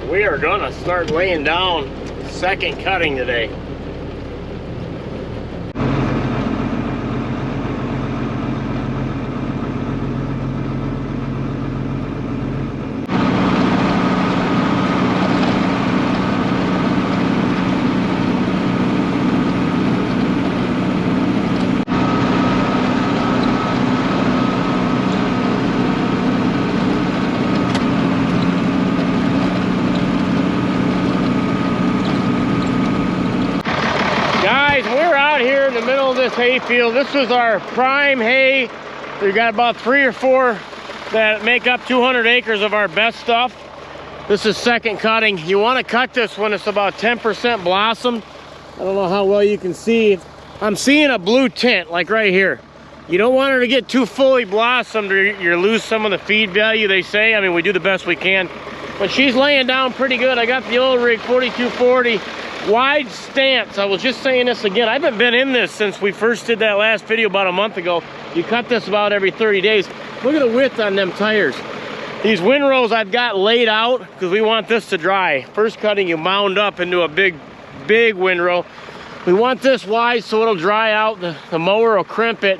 We are gonna start laying down second cutting today. We're out here in the middle of this hay field. This is our prime hay. We've got about 3 or 4 that make up 200 acres of our best stuff. This is second cutting. You want to cut this when it's about 10% blossomed. I don't know how well you can see. I'm seeing a blue tint like right here. You don't want her to get too fully blossomed or you lose some of the feed value, they say. I mean, we do the best we can. But she's laying down pretty good. I got the old rig 4240. Wide stance. I was just saying this again. I haven't been in this since we first did that last video about a month ago. You cut this about every 30 days. Look at the width on them tires. These windrows I've got laid out because we want this to dry. First cutting, you mound up into a big windrow. We want this wide so it'll dry out. The mower will crimp it.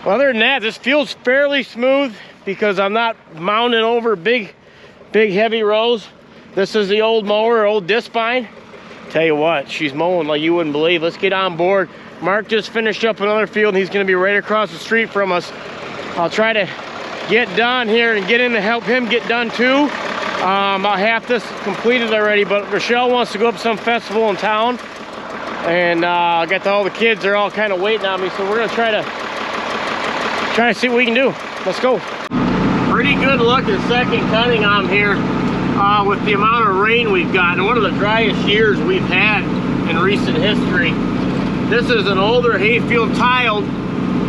Well, other than that, this feels fairly smooth because I'm not mounting over big heavy rows. This is the old mower, old disc spine. Tell you what, she's mowing like you wouldn't believe. Let's get on board. Mark just finished up another field and he's going to be right across the street from us. I'll try to get done here and get in to help him get done too. About half this completed already, but Rochelle wants to go up to some festival in town. And I got all the kids, they're all kind of waiting on me, so we're going to try to see what we can do. Let's go. Pretty good looking second cutting on here. With the amount of rain we've gotten, one of the driest years we've had in recent history. This is an older hayfield tiled.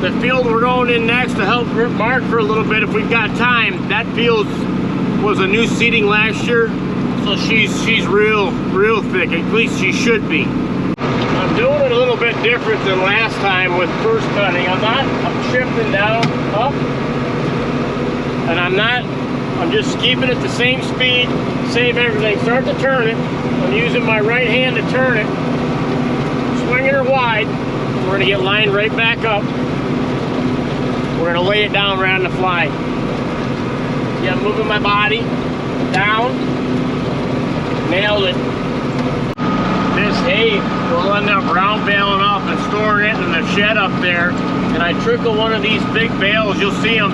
The field we're going in next to help Mark for a little bit if we've got time. That field was a new seeding last year, so she's real thick. At least she should be. I'm doing it a little bit different than last time with first cutting. I'm shifting down up, and I'm just keeping it the same speed, same everything. Start to turn it. I'm using my right hand to turn it. Swinging her wide. We're gonna get lined right back up. We're gonna lay it down right on the fly. Yeah, I'm moving my body down. Nailed it. This hay will end up round baling off and storing it in the shed up there. And I trickle one of these big bales, you'll see them.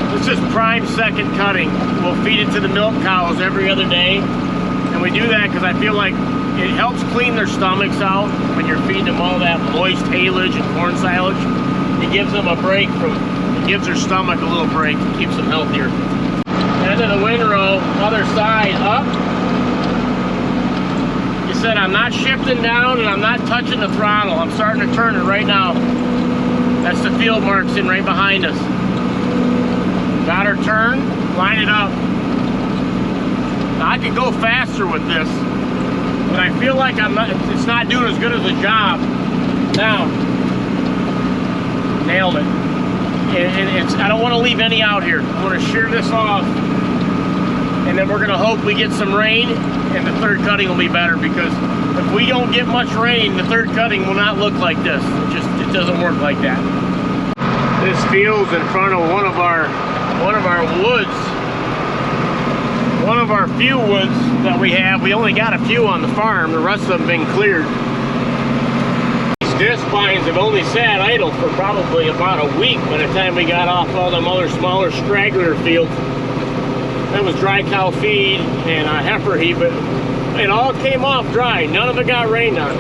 This is prime second cutting. We'll feed it to the milk cows every other day. And we do that because I feel like it helps clean their stomachs out when you're feeding them all that moist haylage and corn silage. It gives them a break it gives their stomach a little break, keeps them healthier. End of the windrow, other side up. You said I'm not shifting down and I'm not touching the throttle. I'm starting to turn it right now. That's the field marks in right behind us. Got her turned, line it up. Now I could go faster with this, but I feel like it's not doing as good as a job. Now, nailed it. I don't want to leave any out here. I'm going to shear this off, and then we're going to hope we get some rain, and the third cutting will be better, because if we don't get much rain, the third cutting will not look like this. It doesn't work like that. This field's in front of one of our woods, one of our few woods that we have. We only got a few on the farm, the rest of them have been cleared. These disc spines have only sat idle for probably about a week by the time we got off all them other smaller straggler fields. That was dry cow feed and heifer heat, but it all came off dry. None of it got rained on.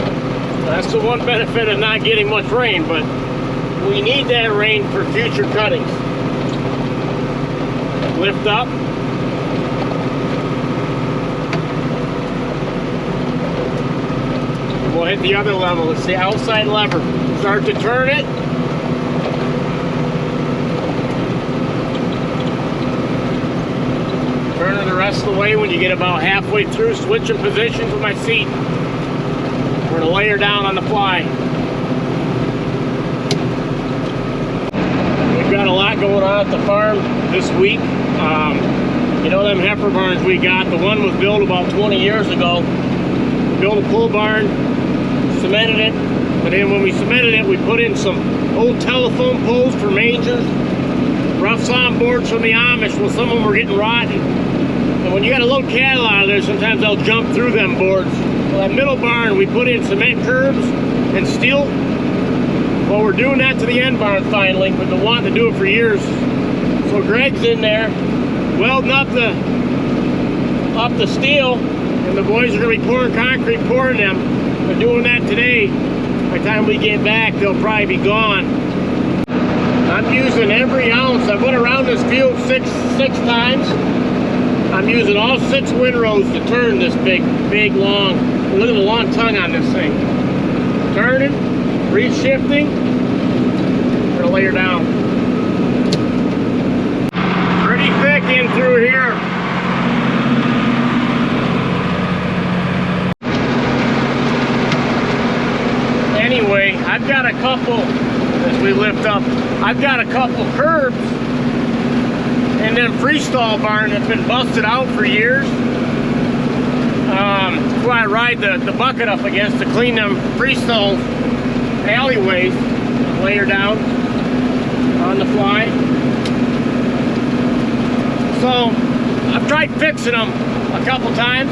That's the one benefit of not getting much rain, but we need that rain for future cuttings. Lift up. We'll hit the other level. It's the outside lever. Start to turn it. Turn her the rest of the way. When you get about halfway through, switching positions with my seat. We're gonna lay her down on the fly. We've got a lot going on at the farm this week. You know them heifer barns we got, the one was built about 20 years ago. Built a pole barn, cemented it, but then when we cemented it, we put in some old telephone poles for mangers, rough sawn boards from the Amish. Well, some of them were getting rotten. And when you got a little cattle out of there, sometimes they'll jump through them boards. Well, that middle barn, we put in cement curbs and steel. Well, we're doing that to the end barn finally. We've been wanting to do it for years. So Greg's in there welding up the steel, and the boys are going to be pouring concrete, pouring them. They're doing that today. By the time we get back, they'll probably be gone. I'm using every ounce. I went around this field six times. I'm using all 6 windrows to turn this big, long. Look at the long tongue on this thing. Turning, reshifting. We're gonna lay her down. Pretty thick in through here. Anyway, I've got a couple, as we lift up, I've got a couple curbs and then freestall barn that's been busted out for years. That's why I ride the bucket up against to clean them freestall alleyways. Lay her down on the fly. So I've tried fixing them a couple times,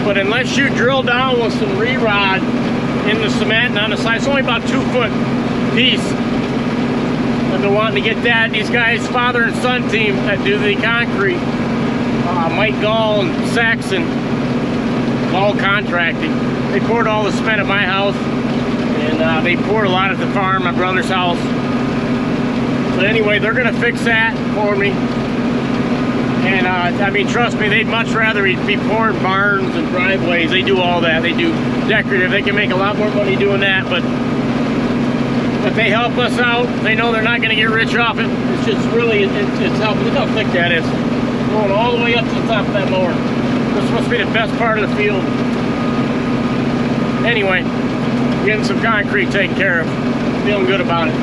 but unless you drill down with some re-rod in the cement and on the side, it's only about 2 foot piece. I've been wanting to get that. These guys, father and son team that do the concrete, Mike Gall and Saxon, Gall Contracting. They poured all the cement at my house, and they poured a lot at the farm, my brother's house. But anyway, they're gonna fix that for me. And I mean, trust me, they'd much rather be pouring barns and driveways. They do all that. They do decorative. They can make a lot more money doing that, but they help us out. They know they're not gonna get rich off it. It's just really, it's helping. Look how thick that is. Going all the way up to the top of that mower. This is supposed to be the best part of the field. Anyway, getting some concrete taken care of. Feeling good about it.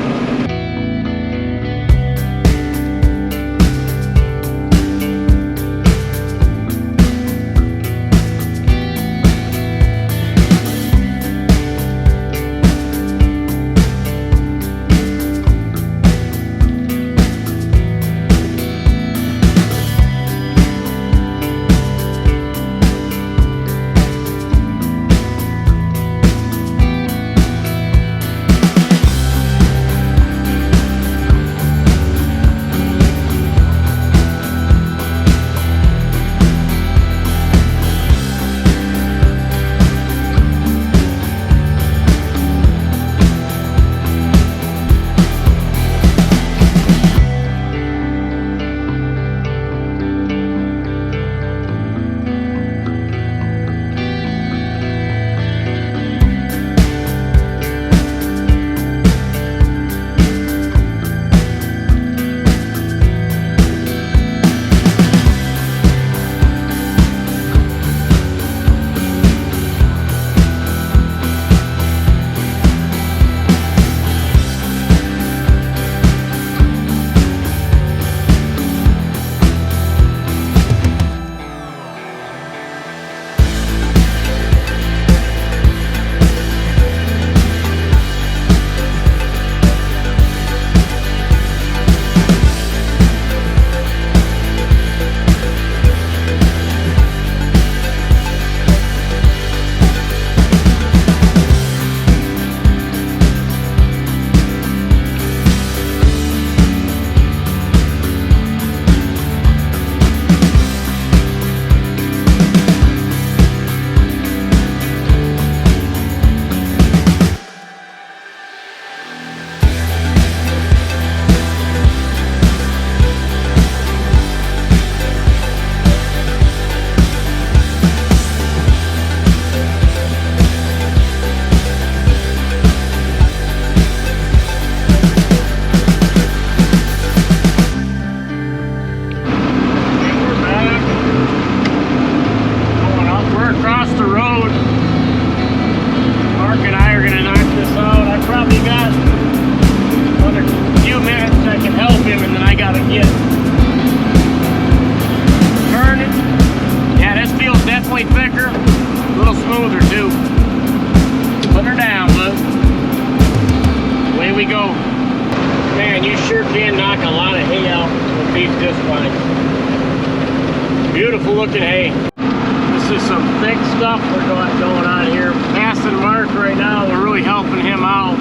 Beautiful looking hay. This is some thick stuff we're going on here. Passing Mark right now, we're really helping him out.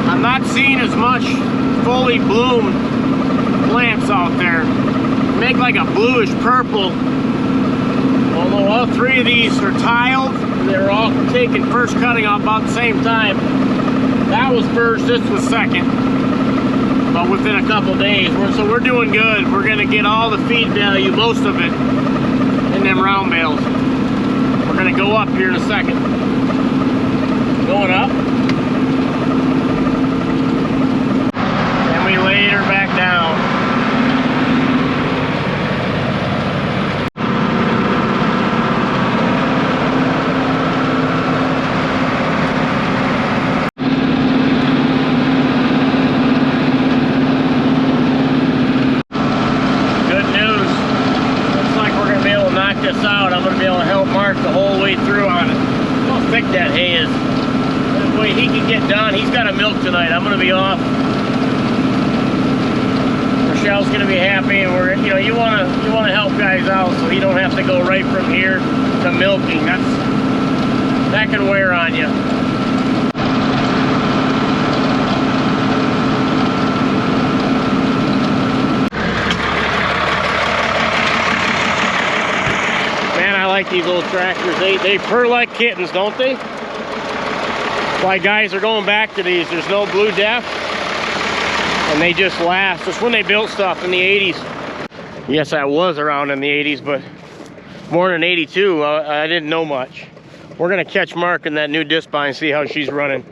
I'm not seeing as much fully bloomed plants out there. They make like a bluish purple. Although all three of these are tiled, they're all taken first cutting off about the same time. That was first, this was second. But within a couple days, so we're doing good. We're gonna get all the feed value, most of it, in them round bales. We're gonna go up here in a second. Going up. And we laid her back down. The whole way through on it. How thick that hay is. That way he can get done. He's got a milk tonight. I'm gonna be off. Rochelle's gonna be happy, and we're, you know, you wanna help guys out so he don't have to go right from here to milking. That can wear on you. Like these old tractors, they purr like kittens, don't they? Why guys are going back to these. There's no blue def, and they just last. That's when they built stuff in the 80s. Yes, I was around in the 80s, but more than 82, I didn't know much. We're gonna catch Mark in that new disc bine and see how she's running.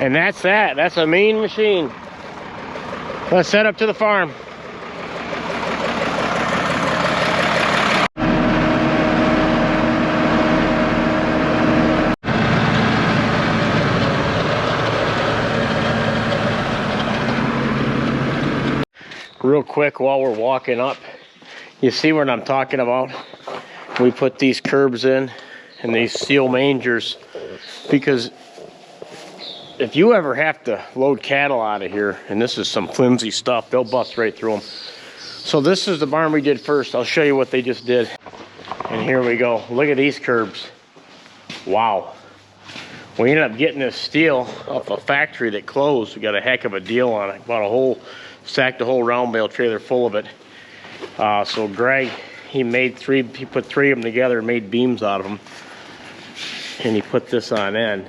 And that's that. That's a mean machine. Let's head up to the farm. Real quick while we're walking up, you see what I'm talking about? We put these curbs in and these steel mangers because if you ever have to load cattle out of here, and this is some flimsy stuff, they'll bust right through them. So this is the barn we did first. I'll show you what they just did. And here we go. Look at these curbs. Wow. We ended up getting this steel off a factory that closed. We got a heck of a deal on it. Bought stacked a whole round bale trailer full of it. So Greg, he put three of them together and made beams out of them. And he put this on end.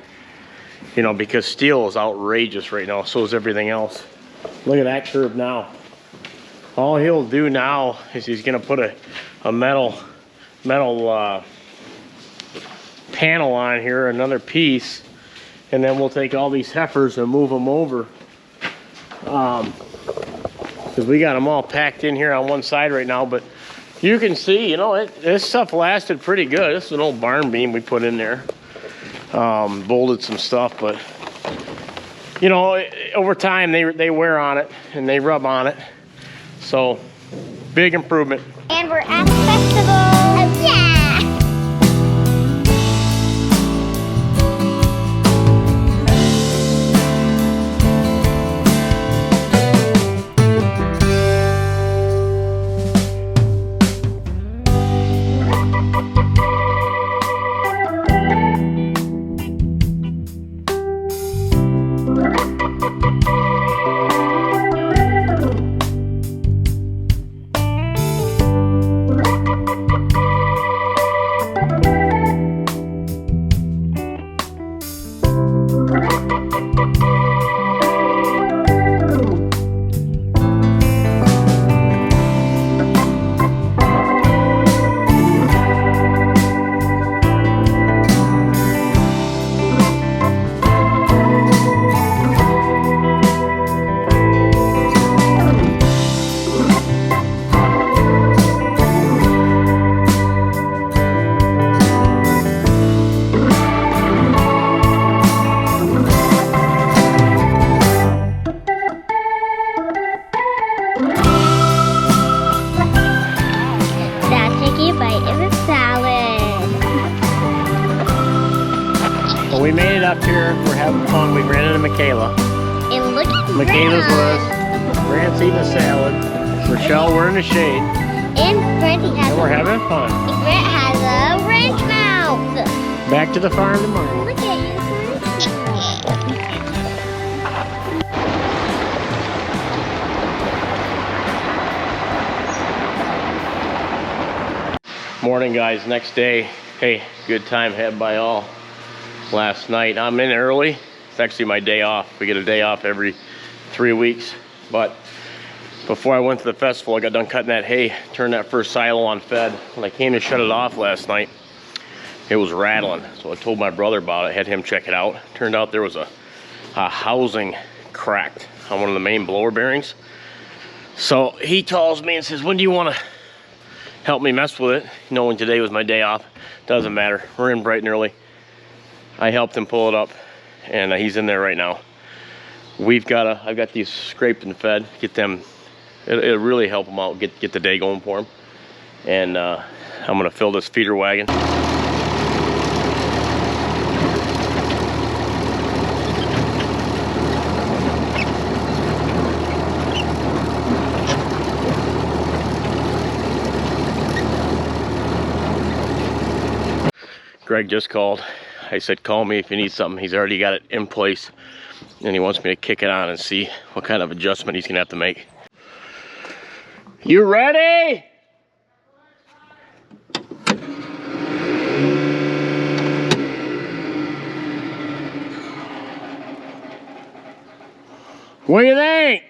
You know, because steel is outrageous right now, so is everything else. Look at that curb now. All he'll do now is he's gonna put a metal panel on here, another piece, and then we'll take all these heifers and move them over. Because we got them all packed in here on one side right now, but you can see, you know, this stuff lasted pretty good. This is an old barn beam we put in there. Bolted some stuff, but you know, over time they wear on it and they rub on it, so big improvement. And we're at the festival. Yeah. left here. We're having fun. We ran into Michaela. And look at Michaela's with Grant. us. Grant's eating a salad. Rochelle, we're in the shade. And Grant has And we're having fun. And Grant has a wrench mouth. Back to the farm tomorrow. Look at you. Morning, guys. Next day. Hey, good time had by all last night. I'm in early. It's actually my day off. We get a day off every 3 weeks. But before I went to the festival, I got done cutting that hay, turned that first silo on fed. When I came to shut it off last night, it was rattling. So I told my brother about it, had him check it out. Turned out there was a housing cracked on one of the main blower bearings. So he calls me and says, when do you want to help me mess with it? Knowing today was my day off. Doesn't matter. We're in bright and early. I helped him pull it up, and he's in there right now. I've got these scraped and fed. Get them. It'll really help them out. Get the day going for them. And I'm gonna fill this feeder wagon. Greg just called. I said, call me if you need something. He's already got it in place, and he wants me to kick it on and see what kind of adjustment he's gonna have to make. You ready? What do you think?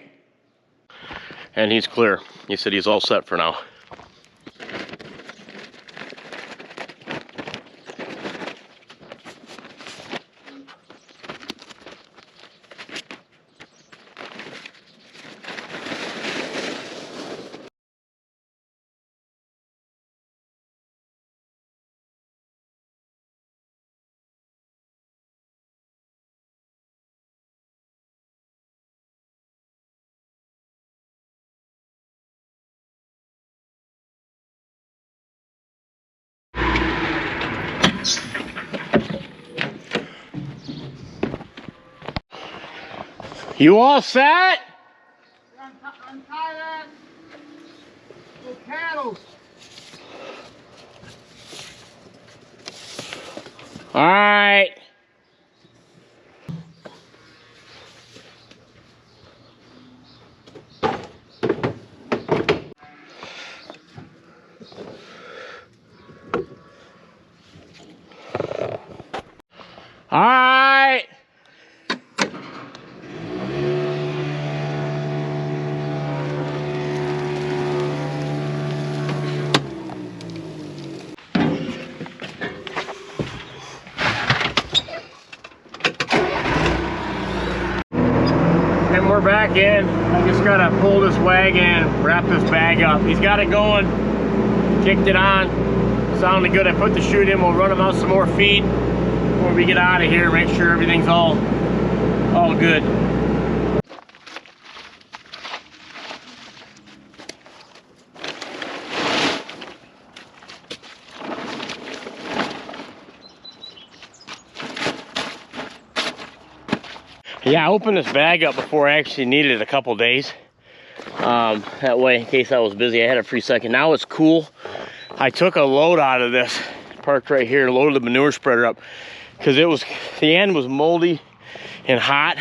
And he's clear. He said he's all set for now. You all set? Untie that little paddles. All right. All right. And we're back in. I just gotta pull this wagon, wrap this bag up. He's got it going, kicked it on, sounded good. I put the chute in, we'll run him out some more feed before we get out of here, make sure everything's all good. Yeah, I opened this bag up before I actually needed it a couple days. That way, in case I was busy, I had a free second. Now it's cool. I took a load out of this, parked right here, loaded the manure spreader up, because the end was moldy and hot.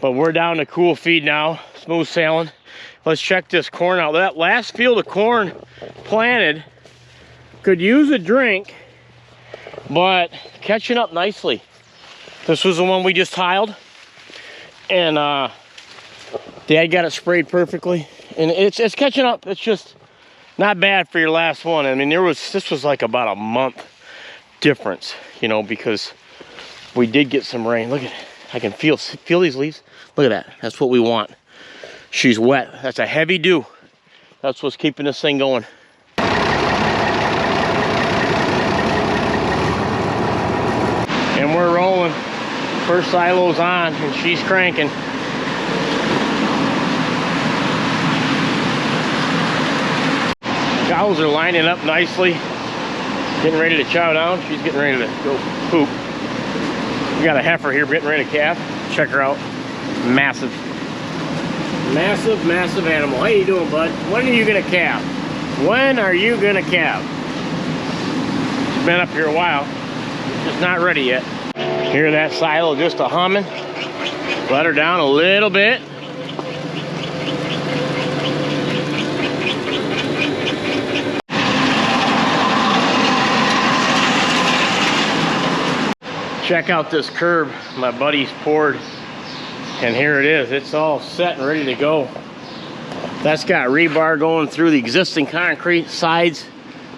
But we're down to cool feed now, smooth sailing. Let's check this corn out. That last field of corn planted could use a drink, but catching up nicely. This was the one we just tiled. And Dad got it sprayed perfectly, and it's catching up. It's just not bad for your last one. I mean, this was like about a month difference, you know, because we did get some rain. Look at it. I can feel these leaves. Look at that. That's what we want. She's wet. That's a heavy dew. That's what's keeping this thing going. And we're rolling. First silo's on, and she's cranking. Cows are lining up nicely, getting ready to chow down. She's getting ready to go poop. We got a heifer here getting ready to calf. Check her out. Massive. Massive, massive animal. How you doing, bud? When are you gonna calf? When are you gonna calf? She's been up here a while. Just not ready yet. Hear that silo just a humming. Let her down a little bit. Check out this curb my buddy's poured, and here it is. It's all set and ready to go. That's got rebar going through the existing concrete sides.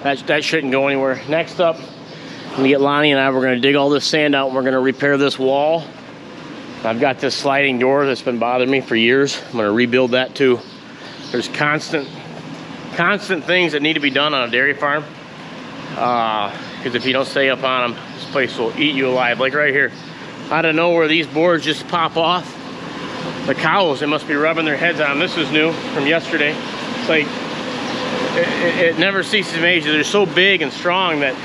That shouldn't go anywhere. Next up, we get Lonnie and I, we're gonna dig all this sand out and we're gonna repair this wall. I've got this sliding door that's been bothering me for years. I'm gonna rebuild that too. There's constant things that need to be done on a dairy farm. Because if you don't stay up on them, this place will eat you alive. Like right here, out of nowhere, these boards just pop off. The cows, they must be rubbing their heads on them. This was new from yesterday. It's like, it never ceases to amaze you. They're so big and strong that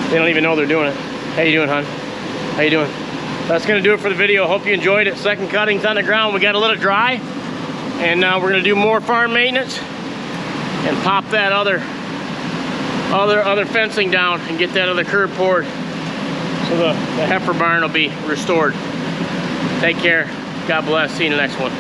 they don't even know they're doing it. How you doing, hon? How you doing? That's gonna do it for the video. Hope you enjoyed it. Second cuttings on the ground. We got to let it dry. And now we're gonna do more farm maintenance and pop that other fencing down and get that other curb poured so the heifer barn will be restored. Take care. God bless. See you in the next one.